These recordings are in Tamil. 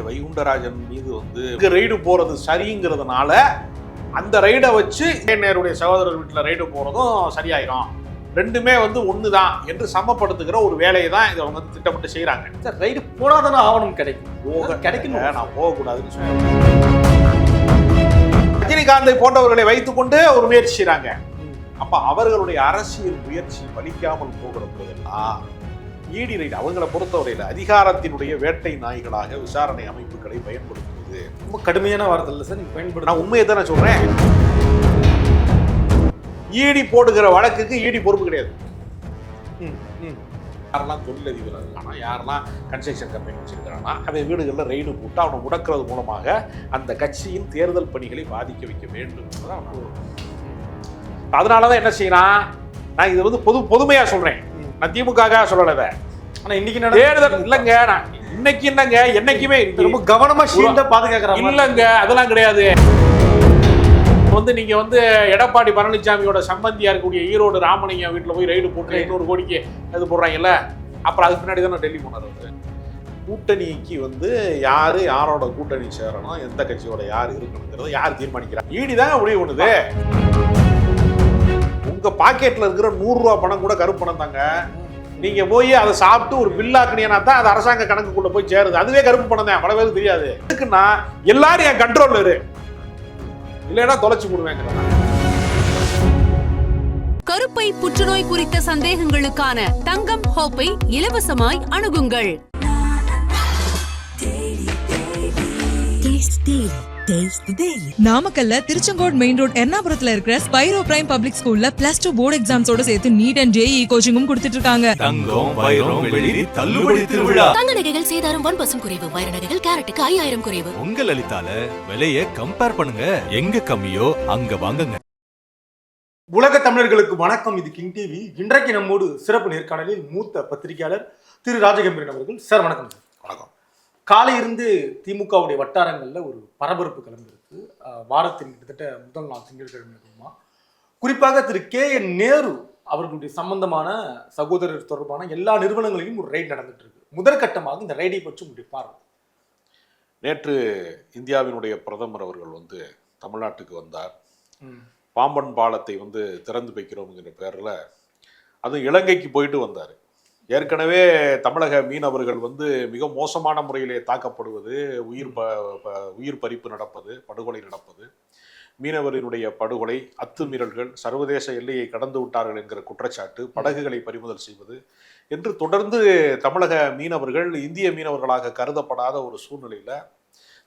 வைகுண்டராஜன் மீது வந்து ரெய்டு போறது சரிங்கிறதுனால அந்த ரெய்டை வச்சு நேருடைய சகோதரர் வீட்டில் ரெய்டு போறதும் சரியாயிரும், ரெண்டுமே வந்து ஒண்ணுதான் என்று சமப்படுத்துகிற ஒரு வேலையை தான் இதை அவங்க திட்டமிட்டு செய்யறாங்க. சார் ரைடு போனாதானே ஆவணம் கிடைக்கும், நான் போகக்கூடாதுன்னு சொல்றேன். ரஜினிகாந்தை போன்றவர்களை வைத்துக்கொண்டு ஒரு முயற்சி செய்யறாங்க. அப்ப அவர்களுடைய அரசியல் முயற்சி பலிக்காமல் போகிற போதெல்லாம் ஈடி ரைடு அவங்களை பொறுத்தவரையில் அதிகாரத்தினுடைய வேட்டை நாய்களாக விசாரணை அமைப்புகளை பயன்படுத்துவது ரொம்ப கடுமையான வார்த்தை இல்லை சார். நீங்க பயன்படுத்த நான் உண்மையை தானே சொல்றேன். ஈடி போடுகிற வழக்குக்கு ஈடி பொறுப்பு கிடையாது. யாரெல்லாம் தொழிலதிபர் இருக்கானா, யாரெல்லாம் கன்ஸ்ட்ரக்ஷன் கம்பெனி வச்சிருக்கானா, அவன் வீடுகளில் ரெய்டு போட்டு அவனை முடக்கிறது மூலமாக அந்த கட்சியின் தேர்தல் பணிகளை பாதிக்க வைக்க வேண்டும். அதனாலதான் என்ன செய்யறான், நான் இது வந்து பொதுமையா சொல்றேன், நான் திமுக சொல்லல. ஆனா இன்னைக்கு தேர்தல் இல்லைங்க, நான் இன்னைக்கு என்னங்க என்னைக்குமே ரொம்ப கவனமா பாதுகாக்கிறாங்க இல்லைங்க, அதெல்லாம் கிடையாது. வந்து நீங்க வந்து எடப்பாடி பழனிசாமியோட சம்பந்தியா இருக்கக்கூடிய ஈரோடு ராமலிங்கம் வீட்டுல போய் ரைடு போட்டு 200 கோடிக்கு இது போடுறாங்கல்ல, அப்புறம் அதுக்கு பின்னாடி தான் டெல்லி போனார். கூட்டணிக்கு வந்து யாரு யாரோட கூட்டணி சேரணும், எந்த கட்சியோட யார் இருக்கணுங்கிறத யார் தீர்மானிக்கிறாங்க? ஈடி தாங்க முடிவு பண்ணுது. உங்க பாக்கெட்ல இருக்கிற 100 ரூபா பணம் கூட கருப்பு பணம் தாங்க. நீங்க போய் அதை சாப்பிட்டு ஒரு பில்லாக்குனீங்கன்னா தான் அது அரசாங்க கணக்குக்குள்ள போய் சேருது. அதுவே கருப்பு பணம் தான், பல பேருக்கு தெரியாது. எதுக்குன்னா எல்லாரும் என் கண்ட்ரோல்ல இரு, இல்லைன்னா தொலைச்சு போடுவேங்க. கருப்பை புற்றுநோய் குறித்த சந்தேகங்களுக்கான தங்கம் ஹோப்பை இலவசமாய் அணுகுங்கள். நாமக்கல்ல திருச்செங்கோடு மெயின் ரோட் எர்ணாபுரத்துல இருக்கிற ஸ்பைரோ பிரைம் பப்ளிக் ஸ்கூல்ல +2 போர்டு எக்ஸாம்ஸோட சேர்த்து நீட் அண்ட் JEE கோச்சிங்கும் கொடுத்துட்டு இருக்காங்க. தங்கம் வைரம் வெள்ளி தள்ளுபடி திருவிழா. தங்க நகைகள் சேதாரம் 1% குறைவு, வைர நகைகள் கேரட்டுக்கு 5000 குறைவு. உங்க லலிதால விலையை கம்பேர் பண்ணுங்க, எங்க கம்மியோ அங்க வாங்குங்க. உலக தமிழர்களுக்கு வணக்கம். இது கிங் டிவி. இன்றைக்கு நம்மோடு சிறப்பு நேர்காணலில் மூத்த பத்திரிகையாளர் திரு ராஜகம்பீரன் அவர்கள். சார் வணக்கம். சார் வணக்கம். காலை இருந்து திமுகவுடைய வட்டாரங்களில் ஒரு பரபரப்பு கிளம்பிருக்கு. வாரத்தின் கிட்டத்தட்ட முதல் நாள் திங்கட்கிழமை இருக்குமா, குறிப்பாக திரு KN நேரு அவர்களுடைய சம்பந்தமான சகோதரர் தொடர்பான எல்லா நிறுவனங்களையும் ஒரு ரைட் நடந்துட்டு இருக்கு. முதற்கட்டமாக இந்த ரைடை பற்றி உங்களுடைய பார்வை. நேற்று இந்தியாவினுடைய பிரதமர் அவர்கள் வந்து தமிழ்நாட்டுக்கு வந்தார். பாம்பன் பாலத்தை வந்து திறந்து வைக்கிறோம்ங்கிற பேரில் அதுவும் இலங்கைக்கு போயிட்டு வந்தார். ஏற்கனவே தமிழக மீனவர்கள் வந்து மிக மோசமான முறையிலே தாக்கப்படுவது, உயிர் பறிப்பு நடப்பது, படுகொலை நடப்பது, மீனவரினுடைய படுகொலை, அத்துமீறல்கள், சர்வதேச எல்லையை கடந்து விட்டார்கள் என்கிற குற்றச்சாட்டு, படகுகளை பறிமுதல் செய்வது என்று தொடர்ந்து தமிழக மீனவர்கள் இந்திய மீனவர்களாக கருதப்படாத ஒரு சூழ்நிலையில்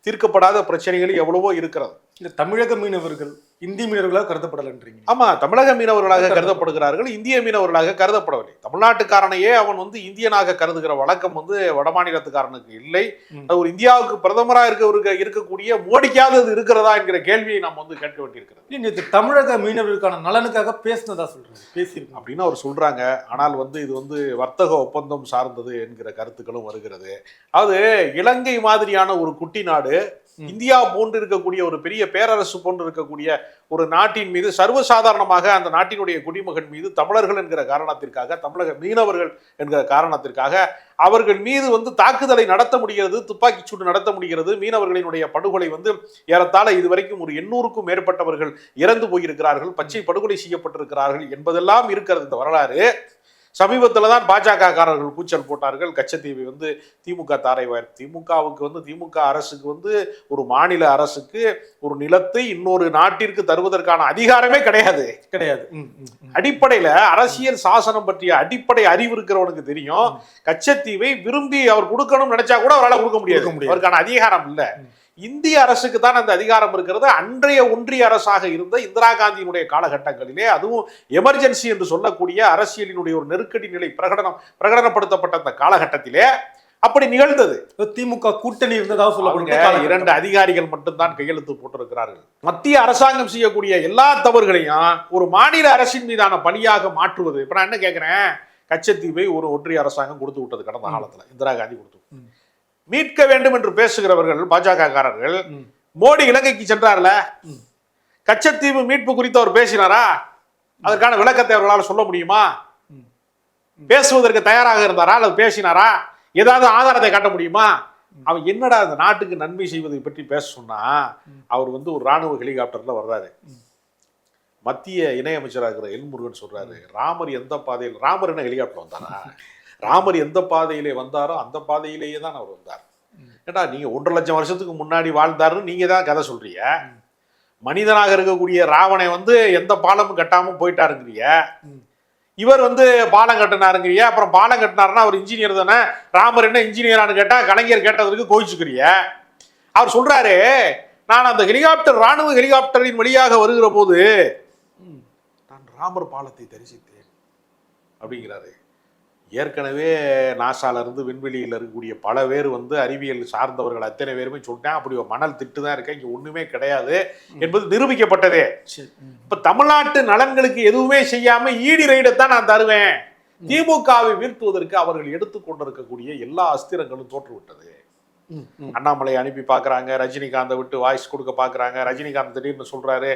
தீர்க்கப்படாத பிரச்சனைகள் எவ்வளவோ இருக்கிறது. இந்த தமிழக மீனவர்கள் இந்திய மீனவர்களாக கருதப்படலன்றீங்க? ஆமா, தமிழக மீனவர்களாக கருதப்படுகிறார்கள், இந்திய மீனவர்களாக கருதப்படவில்லை. தமிழ்நாட்டுக்காரனையே அவன் வந்து இந்தியனாக கருதுகிற வழக்கம் வந்து வடமாநிலத்துக்காரனுக்கு இல்லை. அது ஒரு இந்தியாவுக்கு பிரதமராக இருக்கக்கூடிய மோடிக்காவது அது இருக்கிறதா என்கிற கேள்வியை நாம் வந்து கேட்க வேண்டியிருக்கிறது. தமிழக மீனவர்களுக்கான நலனுக்காக பேசினதா சொல்றாங்க, பேசியிருக்கோம் அப்படின்னு அவர் சொல்றாங்க. ஆனால் வந்து இது வந்து வர்த்தக ஒப்பந்தம் சார்ந்தது என்கிற கருத்துக்களும் வருகிறது. அது இலங்கை மாதிரியான ஒரு குட்டி நாடு, இந்தியா போன்று இருக்கக்கூடிய ஒரு பெரிய பேரரசு போன்று இருக்கக்கூடிய ஒரு நாட்டின் மீது சர்வசாதாரணமாக அந்த நாட்டினுடைய குடிமகன் மீது தமிழர்கள் என்கிற காரணத்திற்காக, தமிழக மீனவர்கள் என்கிற காரணத்திற்காக அவர்கள் மீது வந்து தாக்குதலை நடத்த முடிகிறது, துப்பாக்கி சூடு நடத்த முடிகிறது. மீனவர்களினுடைய படுகொலை வந்து ஏறத்தாழ இதுவரைக்கும் ஒரு 800க்கும் மேற்பட்டவர்கள் இறந்து போயிருக்கிறார்கள், பச்சை படுகொலை செய்யப்பட்டிருக்கிறார்கள் என்பதெல்லாம் இருக்கிறது இந்த வரலாறு. சமீபத்தில் தான் பாஜகக்காரர்கள் கூச்சல் போட்டார்கள், கச்சத்தீவை வந்து திமுக தாரைவார். திமுகவுக்கு வந்து திமுக அரசுக்கு வந்து ஒரு மாநில அரசுக்கு ஒரு நிலத்தை இன்னொரு நாட்டிற்கு தருவதற்கான அதிகாரமே கிடையாது. அடிப்படையில் அரசியல் சாசனம் பற்றிய அடிப்படை அறிவு இருக்கிறவனுக்கு தெரியும், கச்சத்தீவை விரும்பி அவர் கொடுக்கணும்னு நினைச்சா கூட அவரால் கொடுக்க முடியாது, அவருக்கான அதிகாரம் இல்லை. இந்திய அரசுக்கு தான் அந்த அதிகாரம் இருக்கிறது. அன்றைய ஒன்றிய அரசாக இருந்த இந்திரா காந்தியினுடைய காலகட்டங்களிலே, அதுவும் எமர்ஜென்சி என்று சொல்லக்கூடிய அரசியலினுடைய ஒரு நெருக்கடி நிலை பிரகடனப்படுத்தப்பட்ட அந்த காலகட்டத்திலே அப்படி நிகழ்ந்தது. திமுக கூட்டணி இருந்ததாக சொல்லப்படுங்க. 2 அதிகாரிகள் மட்டும்தான் கையெழுத்து போட்டிருக்கிறார்கள். மத்திய அரசாங்கம் செய்யக்கூடிய எல்லா தவறுகளையும் ஒரு மாநில அரசின் மீதான பணியாக மாற்றுவது. இப்ப நான் என்ன கேட்கிறேன், கச்சத்தீவை ஒரு ஒன்றிய அரசாங்கம் கொடுத்து விட்டது கடந்த காலத்துல, இந்திரா காந்தி கொடுத்து மீட்க வேண்டும் என்று பேசுகிறவர்கள் பாஜக காரர்கள். மோடி இலங்கைக்கு சென்றார்ல, கச்சத்தீவு மீட்பு குறித்து அவர் பேசினாரா? அதற்கான விளக்கத்தை அவர்களால் சொல்ல முடியுமா? பேசுவதற்கு தயாராக இருந்தாரா அல்லது பேசினாரா? ஏதாவது ஆதாரத்தை காட்ட முடியுமா? அவன் என்னடா அந்த நாட்டுக்கு நன்மை செய்வதை பற்றி பேச சொன்னா அவர் வந்து ஒரு ராணுவ ஹெலிகாப்டர்ல வர்றாரு. மத்திய இணையமைச்சராக இருக்கிற எல்முருகன் சொல்றாரு, ராமர் எந்த பாதையில், ராமர் என்ன ஹெலிகாப்டர் வந்தாரா? ராமர் எந்த பாதையிலே வந்தாரோ அந்த பாதையிலேயே தான் அவர் வந்தார். ஏடா நீங்க 1.5 லட்சம் வருஷத்துக்கு முன்னாடி வாழ்ந்தாருன்னு நீங்க தான் கதை சொல்றீங்க. மனிதனாக இருக்கக்கூடிய ராவணை வந்து எந்த பாலமும் கட்டாம போயிட்டாருங்கிறிய, இவர் வந்து பாலம் கட்டினாருங்கிறிய. அப்புறம் பாலம் கட்டினாருன்னா அவர் இன்ஜினியர் தானே, ராமர் என்ன இன்ஜினியரானு கேட்டா கலைஞர் கேட்டதற்கு கோவிச்சுக்கிறிய. அவர் சொல்றாரு, நான் அந்த ஹெலிகாப்டர் ராணுவ ஹெலிகாப்டரின் வழியாக வருகிற போது நான் ராமர் பாலத்தை தரிசித்தேன் அப்படிங்கிறாரு. ஏற்கனவே நாசால இருந்து விண்வெளியில் இருக்கக்கூடிய பல பேர் வந்து அறிவியல் சார்ந்தவர்கள் அத்தனை பேருமே சொல்லிட்டேன், அப்படி ஒரு மணல் திட்டு தான் இருக்க, இங்க ஒண்ணுமே கிடையாது என்பது நிரூபிக்கப்பட்டதே. இப்ப தமிழ்நாட்டு நலன்களுக்கு எதுவுமே செய்யாம ஈடி ரைடத்தான் நான் தருவேன். திமுகவை வீழ்த்துவதற்கு அவர்கள் எடுத்துக்கொண்டிருக்கக்கூடிய எல்லா அஸ்திரங்களும் தோற்றுவிட்டது. அண்ணாமலை அனுப்பி பாக்குறாங்க, ரஜினிகாந்தை விட்டு வாய்ஸ் கொடுக்க பாக்குறாங்க. ரஜினிகாந்த் திடீர்னு சொல்றாரு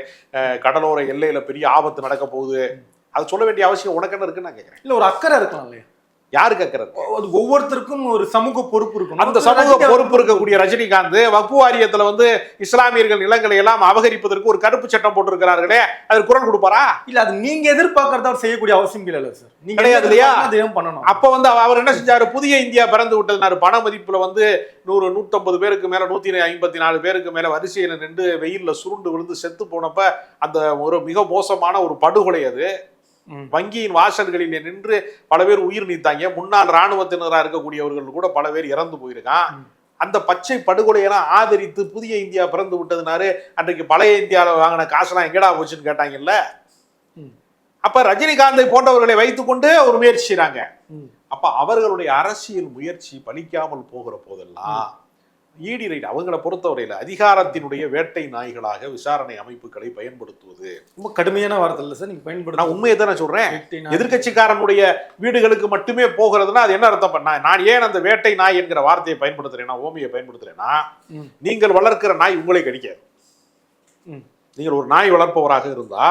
கடலோர எல்லையில பெரிய ஆபத்து நடக்க போகுது. அது சொல்ல வேண்டிய அவசியம் உனக்கு என்ன இருக்குன்னு நான் கேட்கிறேன். இல்ல ஒரு அக்கறை இருக்கலாம் இல்லையா? யாருக்கு அக்கறை? அது ஒவ்வொருத்தருக்கும் ஒரு சமூக பொறுப்பு இருக்கும். அந்த சமூக பொறுப்பு இருக்கக்கூடிய ரஜினிகாந்த் வக்ஃபு வாரியத்துல வந்து இஸ்லாமியர்கள் நிலங்களை எல்லாம் அபகரிப்பதற்கு ஒரு கருப்பு சட்டம் போட்டிருக்கிறார்களே, அது குரல் கொடுப்பாரா? இல்ல அது நீங்க எதிர்பார்க்கறத செய்யக்கூடிய அவசியம் இல்ல சார். நீங்க கிடையாது இல்லையா? பண்ணணும். அப்ப வந்து அவர் என்ன செஞ்சாரு, புதிய இந்தியா பிறந்து விட்டதுனாரு. பண மதிப்புல வந்து 100-150 பேருக்கு மேல 154 பேருக்கு மேல வரிசையில நின்று வெயில்ல சுருண்டு விழுந்து செத்து போனப்ப அந்த ஒரு மிக மோசமான ஒரு படுகொலை அது. வங்கியின் வாசல்களில் நின்று பல பேர் உயிர் நீத்தாங்க. முன்னாள் இராணுவத்தினராக இருக்கக்கூடியவர்கள் கூட பல பேர் இறந்து போயிருக்கான். அந்த பச்சை படுகொலையெல்லாம் ஆதரித்து புதிய இந்தியா பிறந்து விட்டதுனாரு. அன்றைக்கு பழைய இந்தியாவில் வாங்கின காசெல்லாம் எங்கடா போச்சுன்னு கேட்டாங்கல்ல. அப்ப ரஜினிகாந்தை போன்றவர்களை வைத்துக்கொண்டு ஒரு முயற்சி செய்றாங்க. அப்ப அவர்களுடைய அரசியல் முயற்சி பலிக்காமல் போகிற போதெல்லாம் ஈடி ரைட் அவங்களை பொறுத்தவரையில் அதிகாரத்தினுடைய வேட்டை நாய்களாக விசாரணை அமைப்புகளை பயன்படுத்துவது. ரொம்ப கடுமையான வார்த்தை இல்லை சார் நீங்க பயன்படுத்த. நான் உண்மையை தானே சொல்றேன். எதிர்கட்சிக்காரனுடைய வீடுகளுக்கு மட்டுமே போகிறதுனா அது என்ன அர்த்தம் பண்ண? நான் ஏன் அந்த வேட்டை நாய் என்கிற வார்த்தையை பயன்படுத்துறேன்னா, ஓமியை பயன்படுத்துறேன்னா, நீங்கள் வளர்க்கிற நாய் உங்களை கடிக்காது. நீங்கள் ஒரு நாய் வளர்ப்பவராக இருந்தா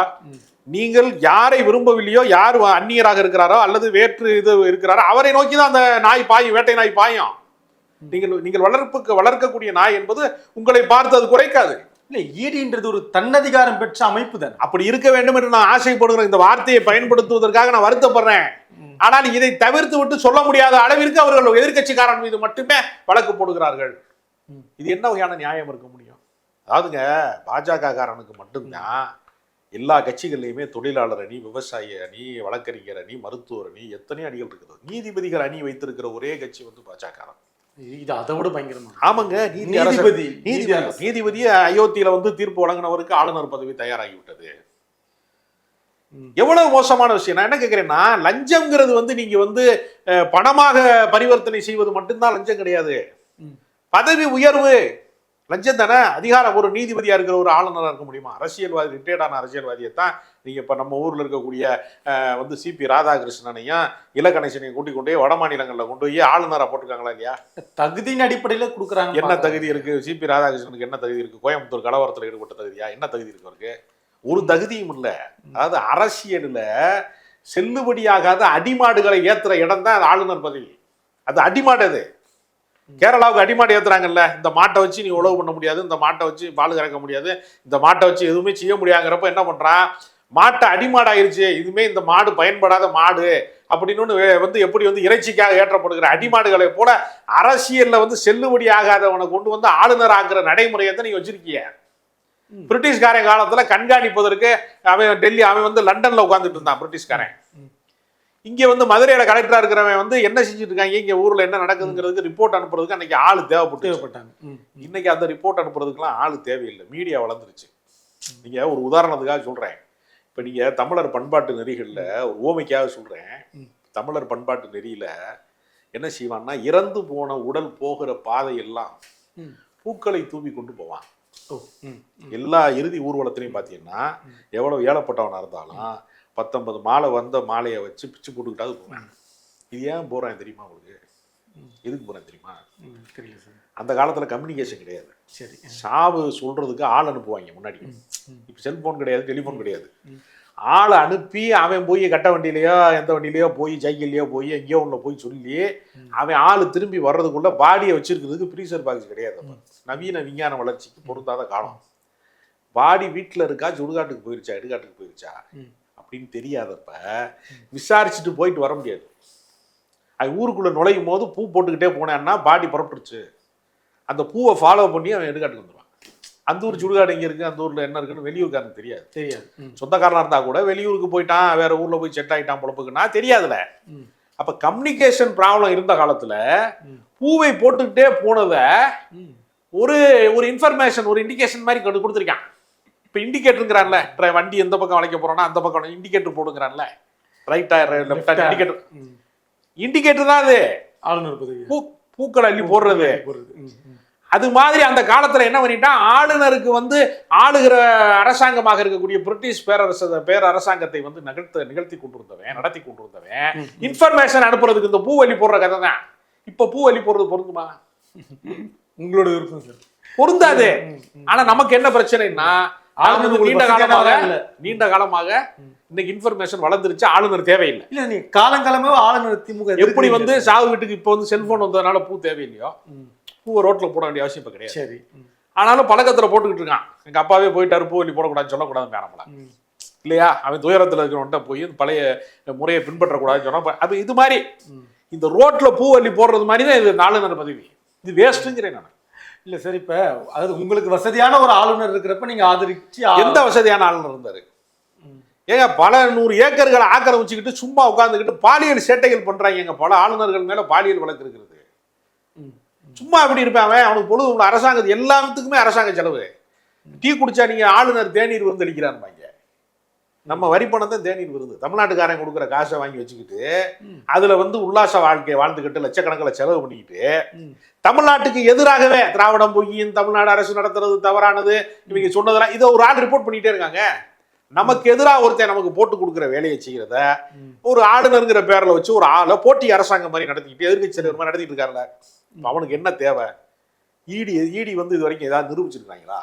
நீங்கள் யாரை விரும்பவில்லையோ, யார் அந்நியராக இருக்கிறாரோ அல்லது வேற்று இது இருக்கிறாரோ அவரை நோக்கி தான் அந்த நாய் பாயும், வேட்டை நாய் பாயும். நீங்கள் வளர்க்கக்கூடிய நாய் என்பது உங்களை பார்த்து அது குறைக்காது. இல்ல ஈடின்றது ஒரு தன்னதிகாரம் பெற்ற அமைப்பு தான். அப்படி இருக்க வேண்டும் என்று நான் ஆசைப்படுகிறேன். இந்த வார்த்தையை பயன்படுத்துவதற்காக நான் வருத்தப்படுறேன். ஆனால் இதை தவிர்த்து விட்டு சொல்ல முடியாத அளவிற்கு அவர்கள் எதிர்கட்சிக்காரன் மீது மட்டுமே வழக்கு போடுகிறார்கள். இது என்ன வகையான நியாயம் இருக்க முடியும்? அதாவதுங்க, பாஜக காரனுக்கு மட்டும்தான் எல்லா கட்சிகள்லையுமே தொழிலாளர் அணி, விவசாய அணி, வழக்கறிஞர் அணி, மருத்துவர் அணி, எத்தனை அணிகள் இருக்குது. நீதிபதிகள் அணி வைத்திருக்கிற ஒரே கட்சி வந்து பாஜக. இது அதை விட பயங்கரமா. ஆமாங்க, நீதிபதி அயோத்தியில வந்து தீர்ப்பு வழங்கினவருக்கு ஆளுநர் பதவி தயாராகிவிட்டது. எவ்வளவு மோசமான விஷயம். நான் என்ன கேட்கிறேன்னா, லஞ்சம்ங்கிறது வந்து நீங்க வந்து பணமாக பரிவர்த்தனை செய்வது மட்டும்தான் லஞ்சம் கிடையாது. பதவி உயர்வு லஞ்சம் தானே. அதிகாரம் ஒரு நீதிபதியா இருக்கிற ஒரு ஆளுநராக இருக்க முடியுமா? அரசியல்வாதி, ரிட்டையர்டான அரசியல்வாதியைத்தான் நீங்க இப்ப நம்ம ஊர்ல இருக்கக்கூடிய வந்து சிபி ராதாகிருஷ்ணனையும் இலகணேசனையும் கூட்டிக் கொண்டு வட மாநிலங்களில் கொண்டு போய் ஆளுநரா போட்டிருக்காங்களா இல்லையா? தகுதியின் அடிப்படையில கொடுக்குறாங்க. என்ன தகுதி இருக்கு சிபி ராதாகிருஷ்ணனுக்கு? என்ன தகுதி இருக்கு? கோயம்புத்தூர் கலவரத்தில் ஈடுபட்ட தகுதியா? என்ன தகுதி இருக்கு அவருக்கு? ஒரு தகுதியும் இல்லை. அதாவது அரசியல்ல செல்லுபடியாகாத அடிமாடுகளை ஏத்துற இடம் தான் ஆளுநர் பதவி. அது அடிமாடு. அது கேரளாவுக்கு அடிமாடு ஏத்துறாங்கல்ல, இந்த மாட்டை வச்சு நீ உழவு பண்ண முடியாது, இந்த மாட்டை வச்சு பால் கறக்க முடியாது, இந்த மாட்டை வச்சு எதுவுமே செய்ய முடியாங்கிறப்ப என்ன பண்றான், மாட்டை அடிமாடாயிருச்சு, இதுமே இந்த மாடு பயன்படாத மாடு அப்படின்னு வந்து எப்படி வந்து இறைச்சிக்காக ஏற்றப்படுகிற அடிமாடுகளை போல அரசியல்ல வந்து செல்லுபடி ஆகாதவனை கொண்டு வந்து ஆளுநர் ஆக்குற நடைமுறையை தான் நீங்க வச்சிருக்கீங்க. பிரிட்டிஷ்காரன் காலத்துல கண்காணிப்பதற்கு அவன் டெல்லி, அவன் வந்து லண்டன்ல உட்காந்துட்டு இருந்தான் பிரிட்டிஷ்காரன். இங்க வந்து மதுரையில கலெக்டரா இருக்கிறவன் வந்து என்ன செஞ்சுட்டு இருக்காங்க, இங்க ஊர்ல என்ன நடக்குதுங்கிறதுக்கு ரிப்போர்ட் அனுப்புறதுக்கு அன்னைக்கு ஆளு தேவைப்பட்டாங்க. இன்னைக்கு அந்த ரிப்போர்ட் அனுப்புறதுக்குலாம் ஆளு தேவையில்லை, மீடியா வளர்ந்துருச்சு. நீங்க ஒரு உதாரணத்துக்காக சொல்றேன். இப்ப நீங்க தமிழர் பண்பாட்டு நெறிகள்ல ஒரு ஓமைக்காக சொல்றேன். தமிழர் பண்பாட்டு நெறியில என்ன செய்வான்னா, இறந்து போன உடல் போகிற பாதையெல்லாம் பூக்களை தூவி கொண்டு போவான். எல்லா இறுதி ஊர்வலத்திலையும் பாத்தீங்கன்னா, எவ்வளவு ஏழப்பட்டவனா இருந்தாலும் 19 மாலை வந்த மாலையை வச்சு பிச்சு போட்டுக்கிட்டாது போவேன். இது ஏன் போறேன் தெரியுமா உங்களுக்கு? எதுக்கு போறேன் தெரியுமா? தெரியல சார். அந்த காலத்துல கம்யூனிகேஷன் கிடையாது. சரி, சாவு சொல்றதுக்கு ஆள் அனுப்புவாங்க முன்னாடி. இப்ப செல்போன் கிடையாது, டெலிபோன் கிடையாது. ஆளை அனுப்பி அவன் போய் கட்ட வண்டியிலையோ எந்த வண்டியிலையோ போய் சைக்கிள்லையோ போய் எங்கேயோ ஒன்று போய் சொல்லி அவன் ஆள் திரும்பி வர்றதுக்குள்ள பாடியை வச்சிருக்கிறதுக்கு ஃப்ரீசர் பாக்ஸ் கிடையாது. நவீன விஞ்ஞான வளர்ச்சிக்கு பொருந்தாத காலம். பாடி வீட்டில் இருக்கா, சுடுகாட்டுக்கு போயிருச்சா, இடுகாட்டுக்கு போயிருச்சா அப்படின்னு தெரியாதப்ப விசாரிச்சுட்டு போயிட்டு வர முடியாது. அவன் ஊருக்குள்ள நுழையும் போது பூ போட்டுக்கிட்டே போனேன்னா பாடி புறப்பட்டுருச்சு, அந்த பூவை ஃபாலோ பண்ணி அவன் இடுகாட்டுக்கு வந்துடுவான். அந்த ஊர் சுடுகாடு எங்கே இருக்குது, அந்த ஊரில் என்ன இருக்குன்னு வெளியூருக்காரனுக்கு தெரியாது. சொந்தக்காரனாக இருந்தால் கூட வெளியூருக்கு போயிட்டான், வேற ஊரில் போய் செட் ஆகிட்டான் பொழப்புக்குன்னா தெரியாதுல்ல. அப்போ கம்யூனிகேஷன் ப்ராப்ளம் இருந்த காலத்தில் பூவை போட்டுக்கிட்டே போனதை ஒரு ஒரு இன்ஃபர்மேஷன், ஒரு இண்டிகேஷன் மாதிரி கொடுத்துருக்கான். இப்போ இண்டிகேட்டருங்கிறான்ல, வண்டி எந்த பக்கம் வளைக்க போகிறோன்னா அந்த பக்கம் இண்டிகேட்டர் போடுங்கிறான்ல, ரைட்டா லெஃப்டா இண்டிகேட்டர். இண்டிகேட்டர் தான் அது ஆளுநர் பதவி, பூக்கள் அள்ளி போடுறது. அது மாதிரி அந்த காலத்துல என்ன பண்ணிட்டான், ஆளுநருக்கு வந்து ஆளுகிற அரசாங்கமாக இருக்கக்கூடிய பிரிட்டிஷ் பேரரசாங்கத்தை வந்து நிகழ்த்தி கொண்டிருந்தவன், நடத்தி கொண்டிருந்தவன் இன்ஃபர்மேஷன் அனுப்புறதுக்கு இந்த பூவல்லி போடுற கதை தான். இப்ப பூவல்லி போடுறது பொருந்துமா? உங்களோட விருப்பம் சார், பொருந்தாது. ஆனா நமக்கு என்ன பிரச்சனைன்னா, நீண்ட காலமாக இன்னைக்கு இன்ஃபர்மேஷன் வளர்ந்துருச்சு, ஆளுநர் தேவையில்லை. இல்ல நீ காலங்காலமே ஆளுநர் திமுக எப்படி வந்து சாவு வீட்டுக்கு இப்ப வந்து செல்போன் வந்ததுனால பூ தேவையில்லையோ, பூவை ரோட்ல போட வேண்டிய அவசியம் இப்ப கிடையாது. சரி, ஆனாலும் பழக்கத்துல போட்டுக்கிட்டு இருக்கான். எங்க அப்பாவே போயிட்டாரு, பூவல்லி போடக்கூடாதுன்னு சொல்லக்கூடாது வேணாமல இல்லையா? அவன் துயரத்துல இருக்கிறவன்ட்ட போய் பழைய முறையை பின்பற்றக்கூடாதுன்னு சொன்னா, அது இது மாதிரி இந்த ரோட்ல பூவல்லி போடுறது மாதிரி தான் இது ஆளுநர் பதவி. இது வேஸ்ட்டுங்கிறேன் நான். இல்ல சார், இப்ப அதாவது உங்களுக்கு வசதியான ஒரு ஆளுநர் இருக்கிறப்ப நீங்க ஆதரிச்சு, எந்த வசதியான ஆளுநர் இருந்தாரு? ஏங்க பல 100 ஏக்கர்களை ஆக்கிரமிச்சுக்கிட்டு சும்மா உட்காந்துக்கிட்டு பாலியல் சேட்டைகள் பண்றாங்க. எங்க பல ஆளுநர்கள் மேல பாலியல் வழக்கு இருக்கிறது. சும்மா எப்படி இருப்பேன் அவன்? அவனுக்கு பொழுது உள்ள அரசாங்கம் எல்லாத்துக்குமே அரசாங்க செலவு. டீ குடிச்சா நீங்க ஆளுநர் தேநீர் விருந்து அளிக்கிறான்பாங்க. நம்ம வரி பணம் தான் தேநீர் விருந்து. தமிழ்நாட்டுக்காரன் கொடுக்குற காசை வாங்கி வச்சுக்கிட்டு அதுல வந்து உல்லாச வாழ்க்கையை வாழ்ந்துக்கிட்டு லட்சக்கணக்கில் செலவு பண்ணிக்கிட்டு தமிழ்நாட்டுக்கு எதிராகவே திராவிடம் பொய்யின் தமிழ்நாடு அரசு நடத்துறது தவறானது இவங்க சொன்னதெல்லாம் இதை ஒரு ஆள் ரிப்போர்ட் பண்ணிட்டே இருக்காங்க. நமக்கு எதிராக ஒருத்தன் நமக்கு போட்டு கொடுக்குற வேலையை செய்யறத ஒரு ஆளுநருங்கிற பேரில் வச்சு ஒரு ஆளை போட்டி அரசாங்கம் மாதிரி நடத்திக்கிட்டு எதிர்கட்சி தலைவர் மாதிரி நடத்திட்டு இருக்காருல்ல. அவனுக்கு என்ன தேவை? ஈடி வந்து இது வரைக்கும் ஏதாவது நிரூபிச்சிருக்காங்களா?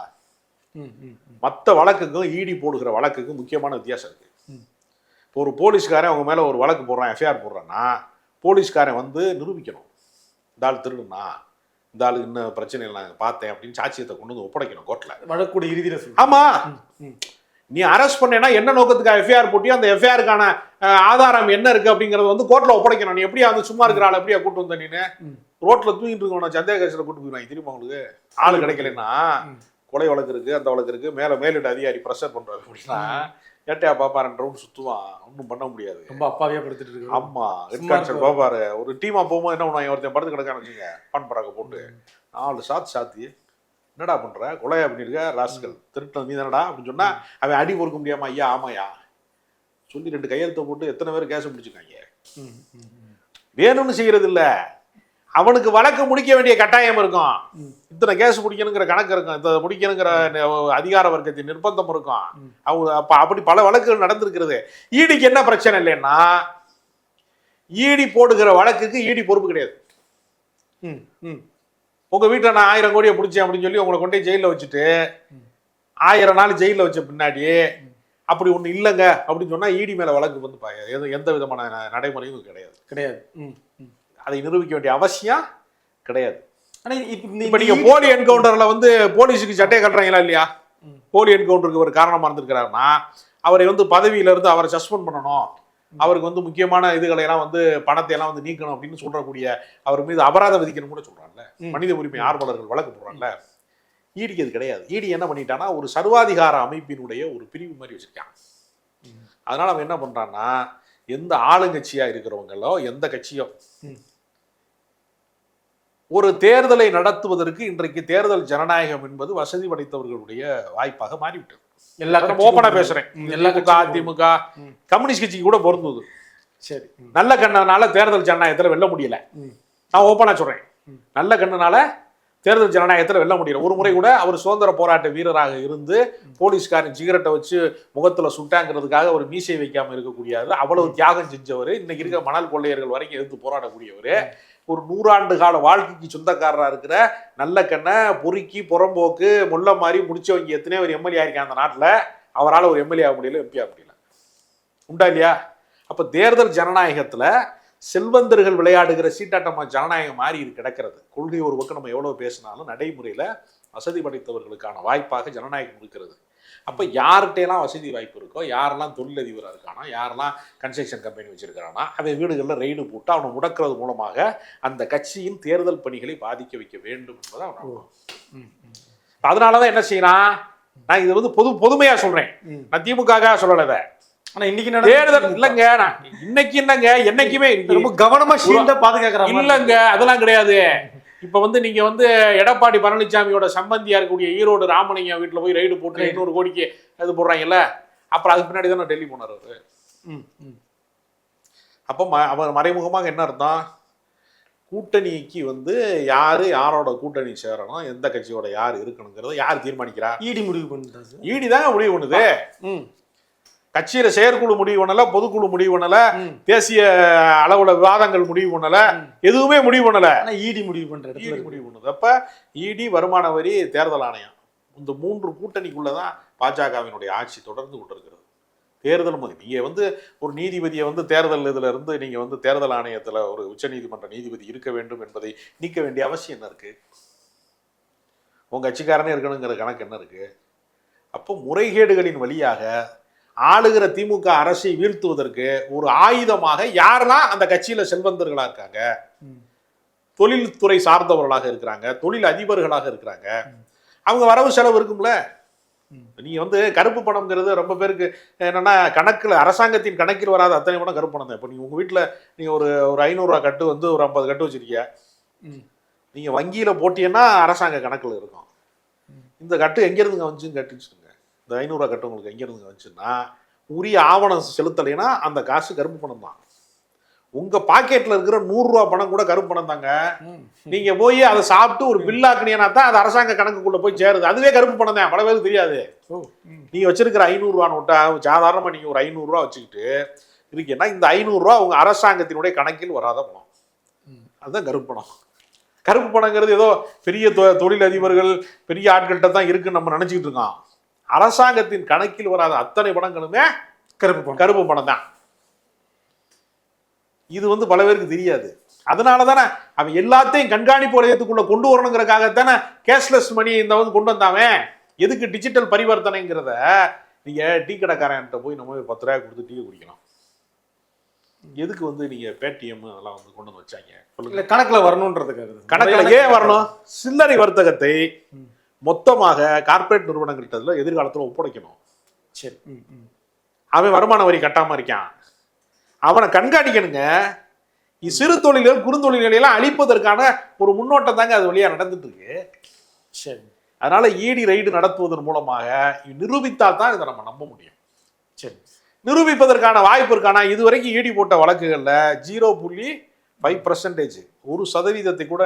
மற்ற வழக்குக்கும் ஈடி போடுகிற வழக்குக்கும் முக்கியமான வித்தியாசம் இருக்கு. இப்போ ஒரு போலீஸ்காரன் அவங்க மேல ஒரு வழக்கு போடுறான், எஃப்ஐஆர் போடுறான்னா போலீஸ்காரன் வந்து நிரூபிக்கணும், இந்த ஆள் திருடுனா, இந்த ஆளு இன்னும் பிரச்சனை இல்லை நான் பார்த்தேன் அப்படின்னு சாட்சியத்தை கொண்டு வந்து ஒப்படைக்கணும் கோர்ட்ல. வழக்கூட இறுதியில் ஆமா, நீ அரெஸ்ட் பண்ணேன்னா என்ன நோக்கத்துக்கு எஃப்ஐஆர் போட்டியோ அந்த எஃப்ஐஆருக்கான ஆதாரம் என்ன இருக்கு அப்படிங்கறது வந்து கோர்ட்ல ஒப்படைக்கணும். நீ எப்படியா வந்து சும்மா இருக்கிற ஆள் எப்படியா கூட்டு வந்த? நீனு ரோட்ல தூங்கிட்டு இருக்கணும், சந்தேக கேஸ்ல கூட்டு போயிருவாங்க. திரும்ப உங்களுக்கு ஆளு கிடைக்கலன்னா கொலை வழக்கு இருக்கு, அந்த வழக்கு இருக்கு, மேலிட அதிகாரி ப்ரெஷர் பண்றாரு அப்படின்னா ஏட்டையா பாப்பா 2 ரவுண்ட் சுத்துவான், ஒன்றும் பண்ண முடியாது. ரொம்ப அப்பாவியா படுத்துட்டு இருக்கு. ஆமா, ஹெட் பாப்பாரு ஒரு டீமா போகும்போது என்ன பண்ணுவாங்க, ஒருத்தன் படுத்து கிடக்கான்னு வச்சுங்க, பான் பராக்க போட்டு 4 சாத்தி என்னடா பண்ற, கொலையா பண்ணிருக்க ராஸ்கல், திருட்டு நீ தானடா அப்படின்னு சொன்னா அவன் அடி பொறுக்க முடியாம ஐயா ஆமாயா சொல்லி 2 கையெழுத்தை போட்டு எத்தனை பேர் கேஸை முடிச்சுக்காங்க. வேணும்னு செய்யறது இல்ல, அவனுக்கு வழக்கு முடிக்க வேண்டிய கட்டாயம் இருக்கும், இத்தனை கேஸ் முடிக்கணுங்கிற கணக்கு இருக்கும், இதை முடிக்கணுங்கிற அதிகார வர்க்கத்தின் நிர்பந்தம் இருக்கும். அவங்க அப்படி பல வழக்குகள் நடந்திருக்கிறது. ஈடிக்கு என்ன பிரச்சனை இல்லைன்னா, ஈடி போடுகிற வழக்குக்கு ஈடி பொறுப்பு கிடையாது. உங்க வீட்டில் நான் 1000 கோடியை பிடிச்சேன் அப்படின்னு சொல்லி உங்களை கொண்டே ஜெயிலில் வச்சுட்டு 1000 நாள் ஜெயிலில் வச்ச பின்னாடி அப்படி ஒன்று இல்லைங்க அப்படின்னு சொன்னா ஈடி மேல வழக்கு வந்து எந்த விதமான நடைமுறையும் கிடையாது. அதை நிரூபிக்க வேண்டிய அவசியம் கிடையாது. ஆனா இப்ப நீங்க போலி என்கவுண்டர்ல வந்து போலீஸுக்கு சட்டையை கட்டுறாங்களா இல்லையா? போலி என்கவுண்டருக்கு ஒரு காரணமா இருந்திருக்கிறாருன்னா அவரை வந்து பதவியில இருந்து அவரை சஸ்பெண்ட் பண்ணணும், அவருக்கு வந்து முக்கியமான இதுகளை எல்லாம் வந்து பணத்தை எல்லாம் வந்து நீக்கணும் அப்படின்னு சொல்றக்கூடிய அவர் மீது அபராதம் விதிக்கணும் கூட சொல்றாங்கல்ல, மனித உரிமை ஆர்வலர்கள் வழக்கு போடுறாங்கல்ல. ஈடிக்கு அது கிடையாது. ஈடி என்ன பண்ணிட்டான்னா ஒரு சர்வாதிகார அமைப்பினுடைய ஒரு பிரிவு மாதிரி வச்சிருக்கான். அதனால அவன் என்ன பண்றான்னா, எந்த ஆளுங்கட்சியா இருக்கிறவங்களோ எந்த கட்சியோ ஒரு தேர்தலை நடத்துவதற்கு இன்றைக்கு தேர்தல் ஜனநாயகம் என்பது வசதி படைத்தவர்களுடைய வாய்ப்பாக மாறிவிட்டது. எல்லாரும் ஓப்பனா பேசுறேன், அதிமுக கம்யூனிஸ்ட் கட்சிக்கு கூட பொருந்தது. சரி, நல்ல கண்ணனால தேர்தல் ஜனநாயகத்துல வெல்ல முடியல. நான் ஓப்பனா சொல்றேன், நல்ல கண்ணனால தேர்தல் ஜனநாயகத்துல வெல்ல முடியல. ஒரு முறை கூட அவர் சுதந்திர போராட்ட வீரராக இருந்து போலீஸ்காரன் சிகரெட்டை வச்சு முகத்துல சுட்டாங்கிறதுக்காக ஒரு மீசை வைக்காம இருக்கக்கூடியது, அவ்வளவு தியாகம் செஞ்சவர், இன்னைக்கு இருக்க மணல் கொள்ளையர்கள் வரைக்கும் எதிர்த்து போராடக்கூடியவர், ஒரு 100 ஆண்டு கால வாழ்க்கைக்கு சொந்தக்காரராக இருக்கிற நல்ல கண்ணை பொறுக்கி புறம்போக்கு முல்லை மாதிரி முடிச்சவங்க எத்தனையோ ஒரு எம்எல்ஏ ஆயிருக்காங்க அந்த நாட்டில். அவரால் ஒரு எம்எல்ஏ ஆக முடியல, எம்பி ஆக முடியல. உண்டா இல்லையா? அப்ப தேர்தல் ஜனநாயகத்துல செல்வந்தர்கள் விளையாடுகிற சீட்டாட்டமா ஜனநாயகம் மாறி கிடக்கிறது. கொள்கை ஒரு பக்கம் நம்ம எவ்வளவு பேசினாலும் நடைமுறையில வசதி படைத்தவர்களுக்கான வாய்ப்பாக ஜனநாயகம் இருக்கிறது. அப்ப யார்கிட்டையெல்லாம் வசதி வாய்ப்பு இருக்கோ, யாரெல்லாம் தொழிலதிபராக இருக்கானோ, யாரெல்லாம் கன்ஸ்ட்ரக்ஷன் கம்பெனி வச்சிருக்கானா, அவன் வீடுகளில் ரெய்டு போட்டு அவனை முடக்கிறது மூலமாக அந்த கட்சியின் தேர்தல் பணிகளை பாதிக்க வைக்க வேண்டும் என்பதை அவன். அதனாலதான் என்ன செய்யறான், நான் இது வந்து பொதுமையா சொல்றேன், நான் திமுக சொல்லல. ஆனா இன்னைக்கு தேர்தல் இல்லங்க, இன்னைக்கு என்னங்க, என்னைக்குமே ரொம்ப கவனமா ஷீல்ட பாதுகாக்கிறாங்க. இல்லங்க, அதெல்லாம் கிடையாது. இப்ப வந்து நீங்க வந்து எடப்பாடி பழனிசாமியோட சம்பந்தியா இருக்கக்கூடிய ஈரோடு ராமலிங்கம் வீட்டுல போய் ரைடு போட்டு 200 கோடிக்கு இது போடுறாங்கல்ல, அப்புறம் அதுக்கு பின்னாடி தான் டெல்லி போனார் அவரு. அப்ப அவர் மறைமுகமாக என்ன அர்த்தம், கூட்டணிக்கு வந்து யாரு யாரோட கூட்டணி சேரணும், எந்த கட்சியோட யார் இருக்கணுங்கிறத யார் தீர்மானிக்கிறா? ஈடி முடிவு பண்ணுது. ஈடி தாங்க முடிவு பண்ணுது. கட்சியில செயற்குழு முடிவு பண்ணல, பொதுக்குழு முடிவு பண்ணல, தேசிய அளவுல விவாதங்கள் முடிவு பண்ணல, எதுவுமே முடிவு பண்ணல. ஈடி முடிவு பண்ற முடிவு பண்ணுது. அப்ப ஈடி, வருமான வரி, தேர்தல் ஆணையம், இந்த 3 கூட்டணிக்குள்ளதான் பாஜகவினுடைய ஆட்சி தொடர்ந்து கொண்டிருக்கிறது. தேர்தல் நீங்க வந்து ஒரு நீதிபதியை வந்து தேர்தல் இதுல இருந்து நீங்க வந்து தேர்தல் ஆணையத்துல ஒரு உச்சநீதிமன்ற நீதிபதி இருக்க வேண்டும் என்பதை நீக்க வேண்டிய அவசியம் என்ன இருக்கு? உங்க கட்சிக்காரனே இருக்கணுங்கிற கணக்கு என்ன இருக்கு? அப்போ முறைகேடுகளின் வழியாக ஆளுகிற திமுக அரசை வீழ்த்துவதற்கு ஒரு ஆயுதமாக யாரெல்லாம் அந்த கட்சியில செல்வந்தர்களா இருக்காங்க, தொழில்துறை சார்ந்தவர்களாக இருக்கிறாங்க, தொழில் அதிபர்களாக இருக்கிறாங்க, அவங்க வரவு செலவு இருக்கும்ல. நீங்க வந்து கருப்பு பணம்ங்கிறது ரொம்ப பேருக்கு என்னன்னா, கணக்குல அரசாங்கத்தின் கணக்கில் வராத அத்தனை பணம் கருப்பு பணம் தான். இப்போ நீங்க உங்க வீட்டுல நீங்க ஒரு 500 ரூபா கட்டு வந்து ஒரு 50 கட்டு வச்சிருக்கீங்க, நீங்க வங்கியில போட்டீங்கன்னா அரசாங்க கணக்குல இருக்கும். இந்த கட்டு எங்க இருந்துங்க வந்துச்சுன்னு கேட்டுச்சுங்க, இந்த 500 ரூபா கட்டு உங்களுக்கு எங்க இருந்து வந்துச்சுன்னா, உரிய ஆவணம் செலுத்தலைன்னா அந்த காசு கருப்பு பணம் தான். உங்க பாக்கெட்ல இருக்கிற 100 ரூபா பணம் கூட கருப்பு பணம் தாங்க. நீங்க போய் அதை சாப்பிட்டு ஒரு பில்லாக்குனீங்கன்னா தான் அது அரசாங்க கணக்குக்குள்ள போய் சேருது. அதுவே கருப்பு பணம் தான், பல பேருக்கு தெரியாது. நீங்க வச்சிருக்கிற 500 ரூபா நோட்டா சாதாரணமா நீங்க ஒரு 500 ரூபா வச்சுக்கிட்டு இருக்கீங்கன்னா, இந்த 500 ரூபா உங்க அரசாங்கத்தினுடைய கணக்கில் வராத பணம், அதுதான் கருப்பு பணம். கருப்பு பணங்கிறது ஏதோ பெரிய தொழில் அதிபர்கள் பெரிய ஆட்கள்கிட்ட தான் இருக்குன்னு நம்ம நினைச்சுக்கிட்டு இருக்கோம். அரசாங்கத்தின் கணக்கில் வராத அத்தனை பணங்களுமே கருப்பு பணம் தான். இது வந்து பல பேருக்கு தெரியாது. அதனாலதானே அவன் எல்லாத்தையும் கண்காணிப்பு வளையத்துக்குள்ள கொண்டு வரணுங்கிறதுக்காகத்தானே கேஷ்லெஸ் மணி இந்த வந்து கொண்டு வந்தாவே. எதுக்கு டிஜிட்டல் பரிவர்த்தனைங்கிறத நீங்க டீ கடைக்காரன்ட்ட போய் நம்ம 10 ரூபாய் கொடுத்து டீ குடிக்கலாம். எதுக்கு வந்து நீங்க பேடிஎம் அதெல்லாம் வந்து கொண்டு வந்து வச்சாங்க? கணக்குல வரணும்ன்றதுக்காக. கணக்குல ஏன் வரணும்? சில்லறை வர்த்தகத்தை மொத்தமாக கார்பரேட் நிறுவனங்கள்ட்ட எதிர்காலத்தில் ஒப்படைக்கணும். சரி, அவன் வருமான வரி கட்டாம இருக்கான், அவனை கண்காணிக்கணுங்க. சிறு தொழில்கள் குறுந்தொழில்களை எல்லாம் அழிப்பதற்கான ஒரு முன்னோட்டம் தாங்க அது வழியா நடந்துட்டு இருக்கு. சரி, அதனால ஈடி ரைடு நடத்துவதன் மூலமாக நிரூபித்தால் தான் இதை நம்ம நம்ப முடியும். சரி, நிரூபிப்பதற்கான வாய்ப்பு இருக்கானா? இதுவரைக்கும் ஈடி போட்ட வழக்குகள்ல 0.5%, 1% கூட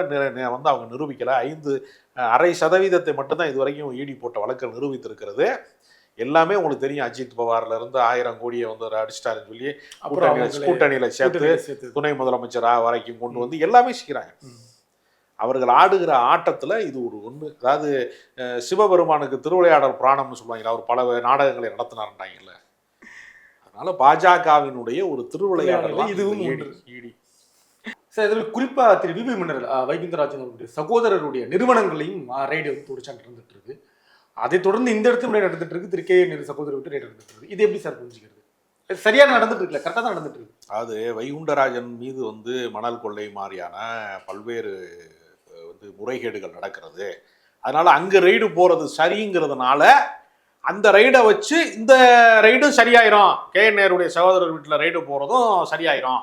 வந்து அவங்க நிரூபிக்கல. 5.5% மட்டும்தான் இது வரைக்கும் ஈடி போட்ட வழக்குகள் நிரூபித்திருக்கிறது. எல்லாமே உங்களுக்கு தெரியும், அஜித் பவார்ல இருந்து 1000 கோடியை வந்து அடிச்சிட்டாருன்னு சொல்லி கூட்டணியில சேர்த்து துணை முதலமைச்சரா வரைக்கும் கொண்டு வந்து எல்லாமே செய்கிறாங்க. அவர்கள் ஆடுகிற ஆட்டத்துல இது ஒரு ஒண்ணு. அதாவது சிவபெருமானுக்கு திருவிளையாடல் புராணம்னு சொல்லுவாங்களா, அவர் பல நாடகங்களை நடத்தினார்ன்றாங்கல்ல. அதனால பாஜகவினுடைய ஒரு திருவிளையாடல் இதுவும் ஈடி. சார், இதில் குறிப்பா திரு விபி மன்னர் வைகுந்தராஜன் அவருடைய சகோதரருடைய நிறுவனங்களையும் ரைடு வந்து தொடர்ச்சி நடந்துட்டு இருக்கு. அதை தொடர்ந்து இந்த இடத்துல நடந்துட்டு இருக்கு. திரு கே சகோதரர் விட்டு ரைடு நடந்துட்டு இருக்கு. இது எப்படி சார் புரிஞ்சுக்கிறது? சரியா நடந்துட்டு இருக்குல்ல, கரெக்டாக தான் நடந்துட்டு இருக்கு. அது வைகுண்டராஜன் மீது வந்து மணல் கொள்ளை மாதிரியான பல்வேறு வந்து முறைகேடுகள் நடக்கிறது. அதனால அங்க ரைடு போறது சரிங்கிறதுனால அந்த ரைடை வச்சு இந்த ரைடும் சரியாயிரும், KN நேருடைய சகோதரர் வீட்டில் ரைடு போறதும் சரியாயிரும்,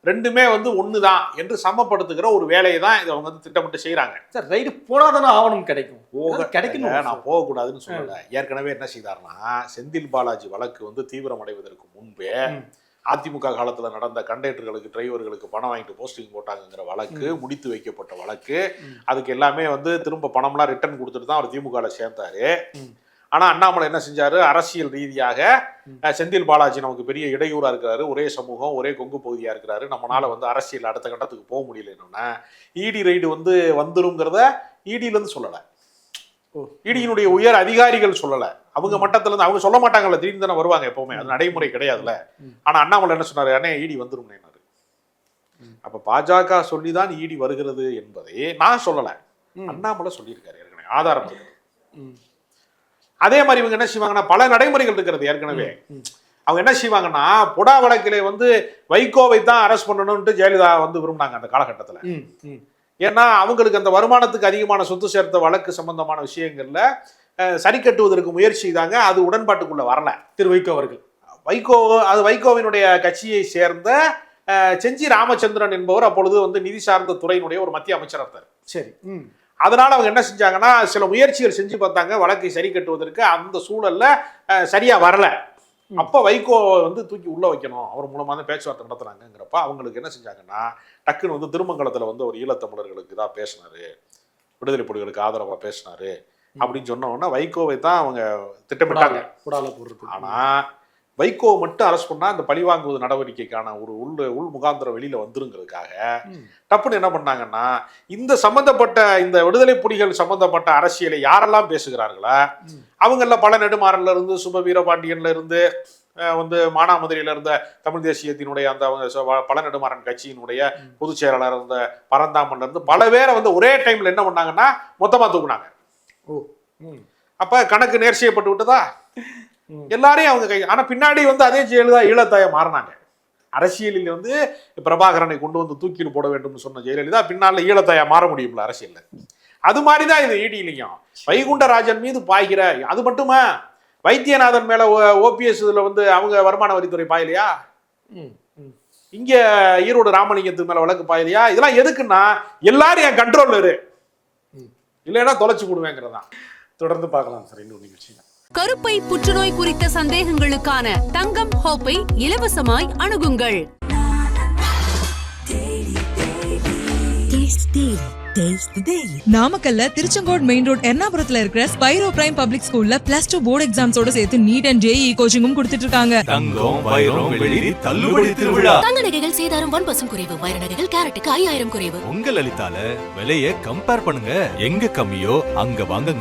ரெண்டுமே வந்து ஒண்ணுதான் என்று சமப்படுத்துகிற ஒரு வேலையை தான் இதை அவங்க வந்து திட்டமிட்டு செய்யறாங்க. சார், ரைடு போனாதானே ஆவணம் கிடைக்கும். கிடைக்கணும், நான் போகக்கூடாதுன்னு சொல்லல. ஏற்கனவே என்ன செய்தார்னா, செந்தில் பாலாஜி வழக்கு வந்து தீவிரமடைவதற்கு முன்பே அதிமுக காலத்துல நடந்த கண்டக்டர்களுக்கு டிரைவர்களுக்கு பணம் வாங்கிட்டு போஸ்டிங் போட்டாங்கிற வழக்கு முடித்து வைக்கப்பட்ட வழக்கு. அதுக்கு எல்லாமே வந்து திரும்ப பணம்லாம் ரிட்டர்ன் கொடுத்துட்டு தான் அவர் திமுக சேர்ந்தாரு. ஆனா அண்ணாமலை என்ன செஞ்சாரு, அரசியல் ரீதியாக செந்தில் பாலாஜி நமக்கு பெரிய இடையூறா இருக்கிறாரு, ஒரே சமூகம் ஒரே கொங்கு பகுதியா இருக்கிறாரு, நம்மளால வந்து அரசியல் அடுத்த கட்டத்துக்கு போக முடியலன்னா ஈடி ரைடு வந்து வந்துருங்கிறத ஈடியில இருந்து சொல்லல, ஈடியினுடைய உயர் அதிகாரிகள் சொல்லல, அவங்க மட்டத்துல இருந்து அவங்க சொல்ல மாட்டாங்கல்ல, திடீர்னு தானே வருவாங்க எப்பவுமே, அது நடைமுறை கிடையாதுல்ல. ஆனா அண்ணாமலை என்ன சொன்னாரு, அண்ணே இடி வந்துரும். அப்ப பாஜக சொல்லிதான் இடி வருகிறது என்பதை நான் சொல்லல, அண்ணாமலை சொல்லியிருக்காரு ஏற்கனவே, ஆதாரம் இருக்கு. அதே மாதிரி இவங்க என்ன செய்வாங்கன்னா, பல நடைமுறைகள் இருக்கிறது ஏற்கனவே. அவங்க என்ன செய்வாங்கன்னா, புடா வழக்கிலே வந்து வைகோவை தான் அரெஸ்ட் பண்ணணும்ட்டு ஜெயலலிதா வந்து விரும்பினாங்க அந்த காலகட்டத்துல. ஏன்னா அவங்களுக்கு அந்த வருமானத்துக்கு அதிகமான சொத்து சேர்த்த வழக்கு சம்பந்தமான விஷயங்கள்ல சரி கட்டுவதற்கு முயற்சி செய்தாங்க. அது உடன்பாட்டுக்குள்ள வரல திரு வைகோ அவர்கள். வைகோவினுடைய கட்சியை சேர்ந்த செஞ்சி ராமச்சந்திரன் என்பவர் அப்பொழுது வந்து நிதி சார்ந்த துறையினுடைய ஒரு மத்திய அமைச்சராக இருந்தார். சரி. அதனால அவங்க என்ன செஞ்சாங்கன்னா, சில முயற்சிகள் செஞ்சு பார்த்தாங்க வழக்கை சரி கட்டுவதற்கு. அந்த சூழல்ல சரியா வரல. அப்ப வைகோ வந்து தூக்கி உள்ள வைக்கணும், அவர் மூலமா தான் பேச்சுவார்த்தை நடத்துறாங்கிறப்ப அவங்களுக்கு என்ன செஞ்சாங்கன்னா, டக்குன்னு வந்து திருமங்கலத்துல வந்து ஒரு ஈழத்தமிழர்களுக்கு தான் பேசினாரு, விடுதலை புலிகளுக்கு ஆதரவா பேசினாரு அப்படின்னு சொன்ன உடனே வைகோவை தான் அவங்க திட்டமிட்டாங்க. ஆனா வைகோ மட்டும் அரெஸ்ட் பண்ணா அந்த பழிவாங்குவது நடவடிக்கைக்கான ஒரு உள் முகாந்திரம் வெளியில வந்துருங்கிறதுக்காக டப்புன்னு என்ன பண்ணாங்கன்னா, இந்த சம்பந்தப்பட்ட இந்த விடுதலை புலிகள் சம்பந்தப்பட்ட அரசியலை யாரெல்லாம் பேசுகிறார்களா அவங்கள பல நெடுமாறன்ல இருந்து சுப வீரபாண்டியன்ல இருந்து வந்து மானாமதுரையில இருந்த தமிழ் தேசியத்தினுடைய அந்த பல நெடுமாறன் கட்சியினுடைய பொதுச் செயலாளர் இருந்த பரந்தாமன்ல இருந்து பல பேரை வந்து ஒரே டைம்ல என்ன பண்ணாங்கன்னா மொத்தமா தூக்குனாங்க. அப்ப கணக்கு நேர் செய்யப்பட்டு விட்டதா எல்லாரையும் அவங்க கை. ஆனா பின்னாடி வந்து அதே ஜெயலலிதா ஈழத்தாய மாறினாங்க. அரசியலில் வந்து பிரபாகரனை கொண்டு வந்து தூக்கில் போட வேண்டும் சொன்ன ஜெயலலிதா பின்னால ஈழத்தாயா மாற முடியும்ல அரசியல்ல. அது மாதிரிதான் இது ஈடிலையும் வைகுண்டராஜன் மீது பாய்கிற. அது மட்டுமா, வைத்தியநாதன் மேல ஓபிஎஸ் இதுல வந்து அவங்க வருமான வரித்துறை பாயலையா, இங்க ஈரோடு ராமலிங்கத்து மேல வழக்கு பாயலையா? இதெல்லாம் எதுக்குன்னா எல்லாரும் என் கண்ட்ரோல்ல இரு, இல்லைன்னா தொலைச்சு போடுவேங்கிறதான். தொடர்ந்து பார்க்கலாம் சார் இன்னொரு நிகழ்ச்சி. கருப்பை புற்றுநோய் குறித்த சந்தேகங்களுக்கான தங்கம் ஹோப்பை இலவசமாய் அணுகுங்கள். நாமக்கல்ல திருச்செங்கோடு மெயின் ரோட் எர்ணாபுரத்துல இருக்கிற ஸ்பைரோ பிரைம் பப்ளிக் ஸ்கூல்ல +2 போர்டு எக்ஸாம்ஸோட சேர்த்து நீட் அண்ட் ஜேஇ கோச்சிங்கும் கொடுத்துட்டு இருக்காங்க. தங்கம், வைரம், வெள்ளி தள்ளுபடி திருவிழா. தங்க நகைகள் சேதாரம் 1% குறைவு, வைர நகைகள் கேரட்டுக்கு 5000 குறைவு. உங்க லலிதால விலைய கம்பேர் பண்ணுங்க, எங்க கம்மியோ அங்க வாங்குங்க.